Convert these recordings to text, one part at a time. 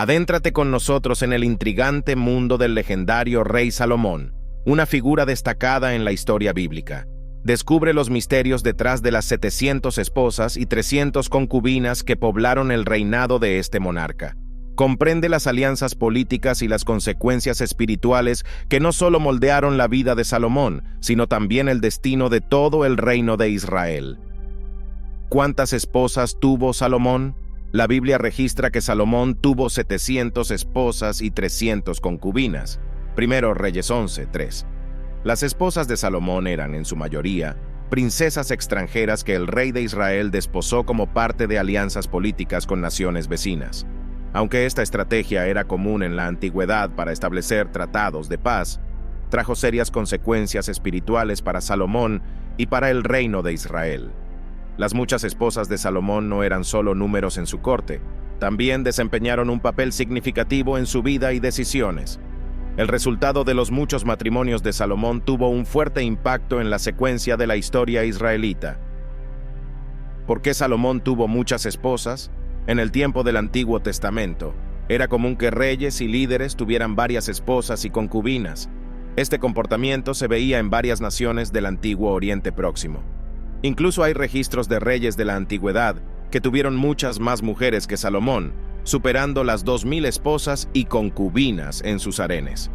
Adéntrate con nosotros en el intrigante mundo del legendario rey Salomón, una figura destacada en la historia bíblica. Descubre los misterios detrás de las 700 esposas y 300 concubinas que poblaron el reinado de este monarca. Comprende las alianzas políticas y las consecuencias espirituales que no solo moldearon la vida de Salomón, sino también el destino de todo el reino de Israel. ¿Cuántas esposas tuvo Salomón? La Biblia registra que Salomón tuvo 700 esposas y 300 concubinas. Primero Reyes 11:3. Las esposas de Salomón eran, en su mayoría, princesas extranjeras que el rey de Israel desposó como parte de alianzas políticas con naciones vecinas. Aunque esta estrategia era común en la antigüedad para establecer tratados de paz, trajo serias consecuencias espirituales para Salomón y para el reino de Israel. Las muchas esposas de Salomón no eran solo números en su corte, también desempeñaron un papel significativo en su vida y decisiones. El resultado de los muchos matrimonios de Salomón tuvo un fuerte impacto en la secuencia de la historia israelita. ¿Por qué Salomón tuvo muchas esposas? En el tiempo del Antiguo Testamento, era común que reyes y líderes tuvieran varias esposas y concubinas. Este comportamiento se veía en varias naciones del Antiguo Oriente Próximo. Incluso hay registros de reyes de la antigüedad que tuvieron muchas más mujeres que Salomón, superando las 2000 esposas y concubinas en sus harenes.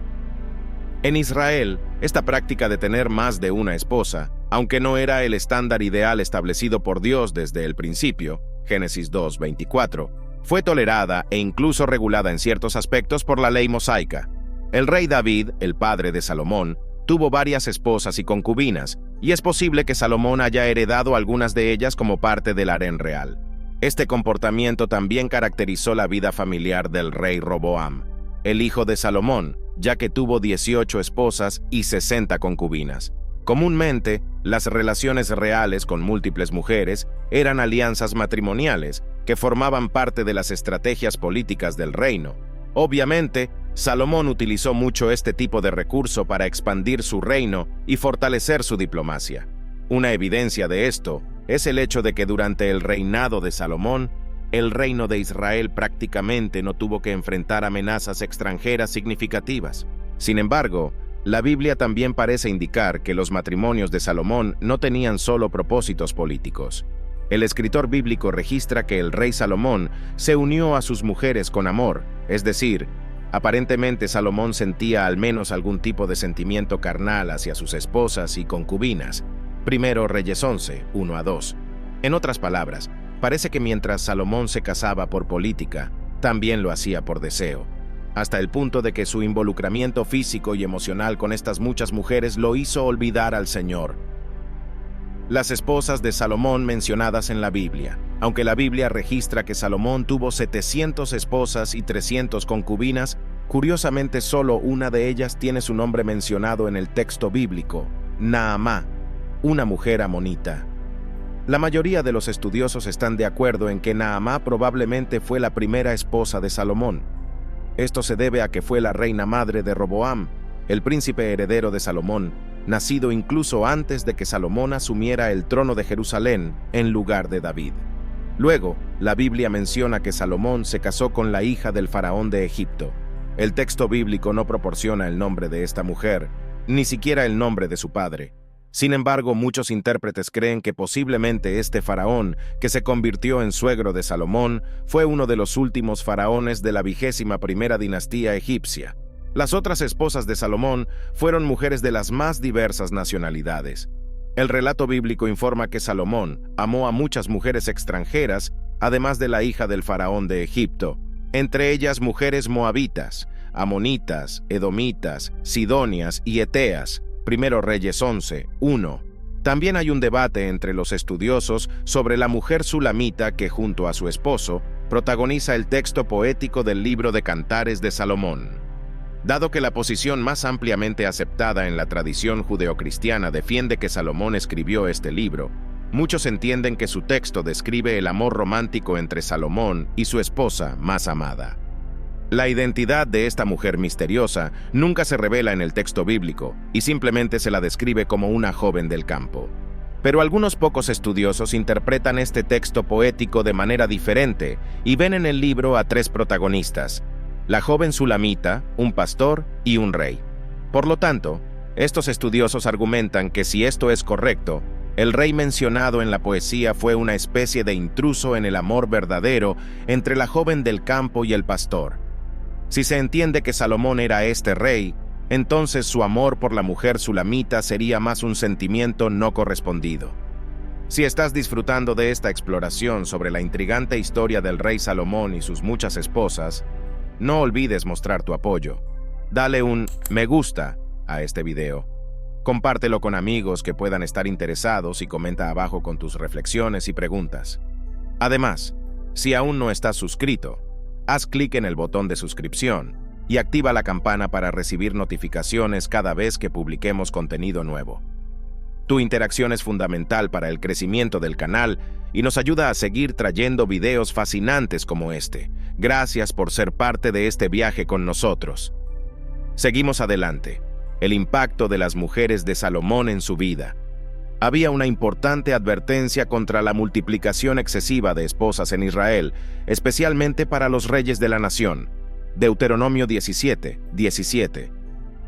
En Israel, esta práctica de tener más de una esposa, aunque no era el estándar ideal establecido por Dios desde el principio, Génesis 2:24, fue tolerada e incluso regulada en ciertos aspectos por la ley mosaica. El rey David, el padre de Salomón, tuvo varias esposas y concubinas, y es posible que Salomón haya heredado algunas de ellas como parte del harén real. Este comportamiento también caracterizó la vida familiar del rey Roboam, el hijo de Salomón, ya que tuvo 18 esposas y 60 concubinas. Comúnmente, las relaciones reales con múltiples mujeres eran alianzas matrimoniales que formaban parte de las estrategias políticas del reino. Obviamente, Salomón utilizó mucho este tipo de recurso para expandir su reino y fortalecer su diplomacia. Una evidencia de esto es el hecho de que durante el reinado de Salomón, el reino de Israel prácticamente no tuvo que enfrentar amenazas extranjeras significativas. Sin embargo, la Biblia también parece indicar que los matrimonios de Salomón no tenían solo propósitos políticos. El escritor bíblico registra que el rey Salomón se unió a sus mujeres con amor, es decir, aparentemente Salomón sentía al menos algún tipo de sentimiento carnal hacia sus esposas y concubinas. Primero Reyes 11:1-2. En otras palabras, parece que mientras Salomón se casaba por política, también lo hacía por deseo, hasta el punto de que su involucramiento físico y emocional con estas muchas mujeres lo hizo olvidar al Señor. Las esposas de Salomón mencionadas en la Biblia. Aunque la Biblia registra que Salomón tuvo 700 esposas y 300 concubinas, curiosamente solo una de ellas tiene su nombre mencionado en el texto bíblico, Naamá, una mujer amonita. La mayoría de los estudiosos están de acuerdo en que Naamá probablemente fue la primera esposa de Salomón. Esto se debe a que fue la reina madre de Roboam, el príncipe heredero de Salomón, nacido incluso antes de que Salomón asumiera el trono de Jerusalén en lugar de David. Luego, la Biblia menciona que Salomón se casó con la hija del faraón de Egipto. El texto bíblico no proporciona el nombre de esta mujer, ni siquiera el nombre de su padre. Sin embargo, muchos intérpretes creen que posiblemente este faraón, que se convirtió en suegro de Salomón, fue uno de los últimos faraones de la 21ª dinastía egipcia. Las otras esposas de Salomón fueron mujeres de las más diversas nacionalidades. El relato bíblico informa que Salomón amó a muchas mujeres extranjeras, además de la hija del faraón de Egipto, entre ellas mujeres moabitas, amonitas, edomitas, sidonias y eteas. Primero Reyes 11:1. También hay un debate entre los estudiosos sobre la mujer sulamita que, junto a su esposo, protagoniza el texto poético del libro de Cantares de Salomón. Dado que la posición más ampliamente aceptada en la tradición judeocristiana defiende que Salomón escribió este libro, muchos entienden que su texto describe el amor romántico entre Salomón y su esposa más amada. La identidad de esta mujer misteriosa nunca se revela en el texto bíblico y simplemente se la describe como una joven del campo. Pero algunos pocos estudiosos interpretan este texto poético de manera diferente y ven en el libro a tres protagonistas: la joven sulamita, un pastor y un rey. Por lo tanto, estos estudiosos argumentan que si esto es correcto, el rey mencionado en la poesía fue una especie de intruso en el amor verdadero entre la joven del campo y el pastor. Si se entiende que Salomón era este rey, entonces su amor por la mujer sulamita sería más un sentimiento no correspondido. Si estás disfrutando de esta exploración sobre la intrigante historia del rey Salomón y sus muchas esposas, no olvides mostrar tu apoyo. Dale un me gusta a este video. Compártelo con amigos que puedan estar interesados y comenta abajo con tus reflexiones y preguntas. Además, si aún no estás suscrito, haz clic en el botón de suscripción y activa la campana para recibir notificaciones cada vez que publiquemos contenido nuevo. Tu interacción es fundamental para el crecimiento del canal y nos ayuda a seguir trayendo videos fascinantes como este. Gracias por ser parte de este viaje con nosotros. Seguimos adelante. El impacto de las mujeres de Salomón en su vida. Había una importante advertencia contra la multiplicación excesiva de esposas en Israel, especialmente para los reyes de la nación. Deuteronomio 17:17.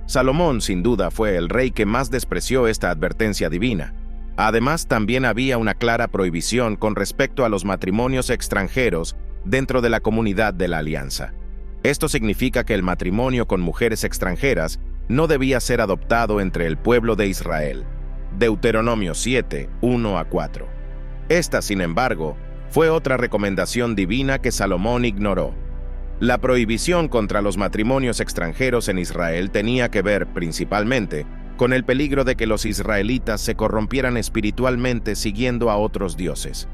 Salomón, sin duda, fue el rey que más despreció esta advertencia divina. Además, también había una clara prohibición con respecto a los matrimonios extranjeros dentro de la comunidad de la alianza. Esto significa que el matrimonio con mujeres extranjeras no debía ser adoptado entre el pueblo de Israel. Deuteronomio 7:1-4. Esta, sin embargo, fue otra recomendación divina que Salomón ignoró. La prohibición contra los matrimonios extranjeros en Israel tenía que ver, principalmente, con el peligro de que los israelitas se corrompieran espiritualmente siguiendo a otros dioses.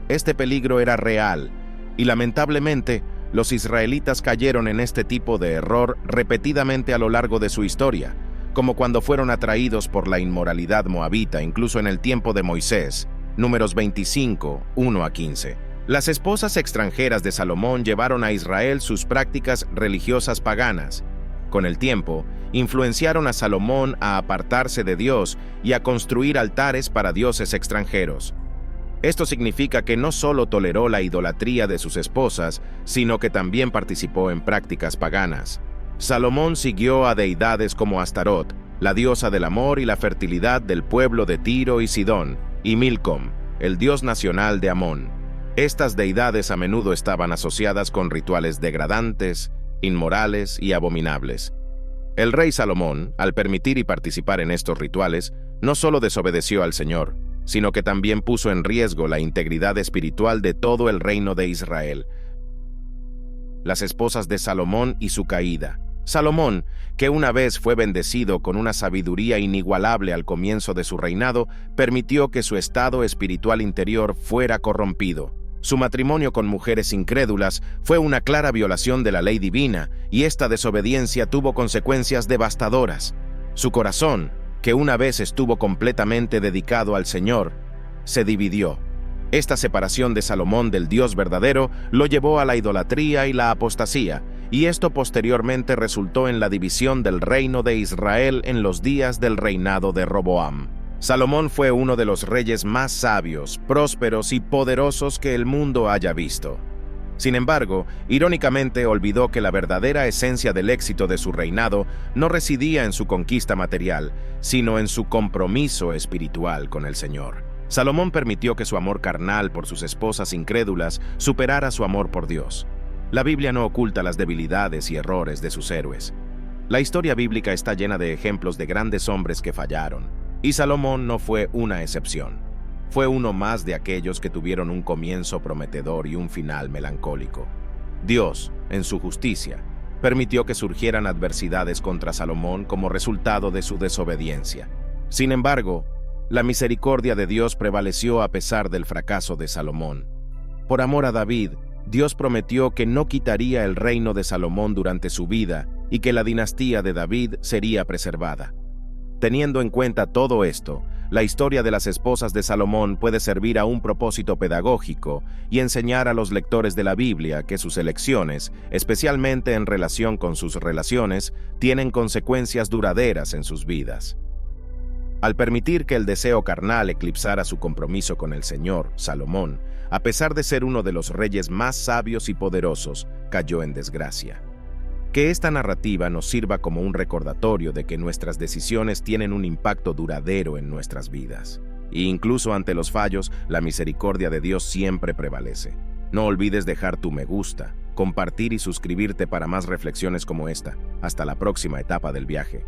Este peligro era real, y lamentablemente, los israelitas cayeron en este tipo de error repetidamente a lo largo de su historia, como cuando fueron atraídos por la inmoralidad moabita, incluso en el tiempo de Moisés, Números 25:1-15. Las esposas extranjeras de Salomón llevaron a Israel sus prácticas religiosas paganas. Con el tiempo, influenciaron a Salomón a apartarse de Dios y a construir altares para dioses extranjeros. Esto significa que no solo toleró la idolatría de sus esposas, sino que también participó en prácticas paganas. Salomón siguió a deidades como Astarot, la diosa del amor y la fertilidad del pueblo de Tiro y Sidón, y Milcom, el dios nacional de Amón. Estas deidades a menudo estaban asociadas con rituales degradantes, inmorales y abominables. El rey Salomón, al permitir y participar en estos rituales, no solo desobedeció al Señor, sino que también puso en riesgo la integridad espiritual de todo el reino de Israel. Las esposas de Salomón y su caída. Salomón, que una vez fue bendecido con una sabiduría inigualable al comienzo de su reinado, permitió que su estado espiritual interior fuera corrompido. Su matrimonio con mujeres incrédulas fue una clara violación de la ley divina, y esta desobediencia tuvo consecuencias devastadoras. Su corazón, que una vez estuvo completamente dedicado al Señor, se dividió. Esta separación de Salomón del Dios verdadero lo llevó a la idolatría y la apostasía, y esto posteriormente resultó en la división del reino de Israel en los días del reinado de Roboam. Salomón fue uno de los reyes más sabios, prósperos y poderosos que el mundo haya visto. Sin embargo, irónicamente olvidó que la verdadera esencia del éxito de su reinado no residía en su conquista material, sino en su compromiso espiritual con el Señor. Salomón permitió que su amor carnal por sus esposas incrédulas superara su amor por Dios. La Biblia no oculta las debilidades y errores de sus héroes. La historia bíblica está llena de ejemplos de grandes hombres que fallaron, y Salomón no fue una excepción. Fue uno más de aquellos que tuvieron un comienzo prometedor y un final melancólico. Dios, en su justicia, permitió que surgieran adversidades contra Salomón como resultado de su desobediencia. Sin embargo, la misericordia de Dios prevaleció a pesar del fracaso de Salomón. Por amor a David, Dios prometió que no quitaría el reino de Salomón durante su vida y que la dinastía de David sería preservada. Teniendo en cuenta todo esto, la historia de las esposas de Salomón puede servir a un propósito pedagógico y enseñar a los lectores de la Biblia que sus elecciones, especialmente en relación con sus relaciones, tienen consecuencias duraderas en sus vidas. Al permitir que el deseo carnal eclipsara su compromiso con el Señor, Salomón, a pesar de ser uno de los reyes más sabios y poderosos, cayó en desgracia. Que esta narrativa nos sirva como un recordatorio de que nuestras decisiones tienen un impacto duradero en nuestras vidas. E incluso ante los fallos, la misericordia de Dios siempre prevalece. No olvides dejar tu me gusta, compartir y suscribirte para más reflexiones como esta. Hasta la próxima etapa del viaje.